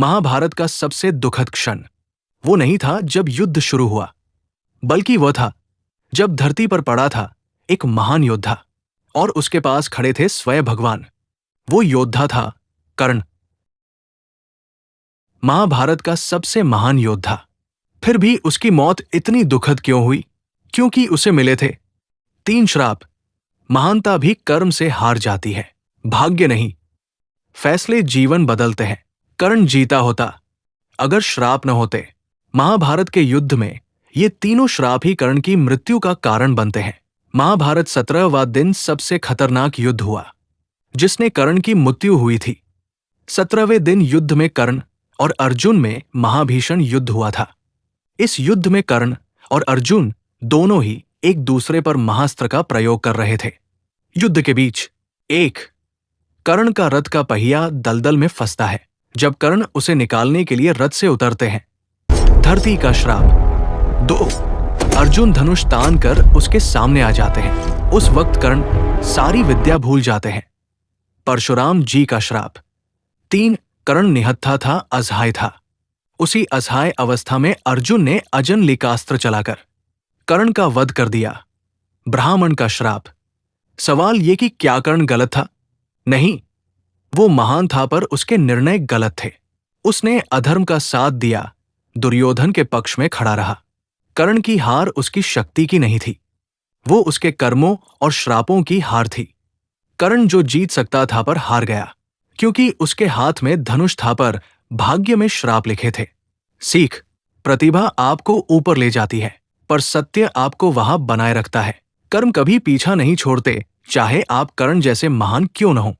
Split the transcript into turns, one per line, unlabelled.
महाभारत का सबसे दुखद क्षण वो नहीं था जब युद्ध शुरू हुआ, बल्कि वह था जब धरती पर पड़ा था एक महान योद्धा और उसके पास खड़े थे स्वयं भगवान। वो योद्धा था कर्ण, महाभारत का सबसे महान योद्धा। फिर भी उसकी मौत इतनी दुखद क्यों हुई? क्योंकि उसे मिले थे 3 श्राप। महानता भी कर्म से हार जाती है, भाग्य नहीं। फैसले जीवन बदलते हैं। कर्ण जीता होता अगर श्राप न होते। महाभारत के युद्ध में ये तीनों श्राप ही कर्ण की मृत्यु का कारण बनते हैं। महाभारत 17वां दिन सबसे खतरनाक युद्ध हुआ जिसने कर्ण की मृत्यु हुई थी। 17वें दिन युद्ध में कर्ण और अर्जुन में महाभीषण युद्ध हुआ था। इस युद्ध में कर्ण और अर्जुन दोनों ही एक दूसरे पर महास्त्र का प्रयोग कर रहे थे। युद्ध के बीच कर्ण का रथ का पहिया दलदल में फंसता है। जब कर्ण उसे निकालने के लिए रथ से उतरते हैं, धरती का श्राप। 2 अर्जुन धनुष तान कर उसके सामने आ जाते हैं। उस वक्त कर्ण सारी विद्या भूल जाते हैं। परशुराम जी का श्राप। 3 कर्ण निहत्था था, असहाय था। उसी असहाय अवस्था में अर्जुन ने अजनलिकास्त्र चलाकर कर्ण का वध कर दिया। ब्राह्मण का श्राप। सवाल ये कि क्या कर्ण गलत था? नहीं, वो महान था पर उसके निर्णय गलत थे। उसने अधर्म का साथ दिया, दुर्योधन के पक्ष में खड़ा रहा। कर्ण की हार उसकी शक्ति की नहीं थी, वो उसके कर्मों और श्रापों की हार थी। कर्ण जो जीत सकता था पर हार गया क्योंकि उसके हाथ में धनुष था पर भाग्य में श्राप लिखे थे। सीख, प्रतिभा आपको ऊपर ले जाती है पर सत्य आपको वहां बनाए रखता है। कर्म कभी पीछा नहीं छोड़ते, चाहे आप कर्ण जैसे महान क्यों न हो।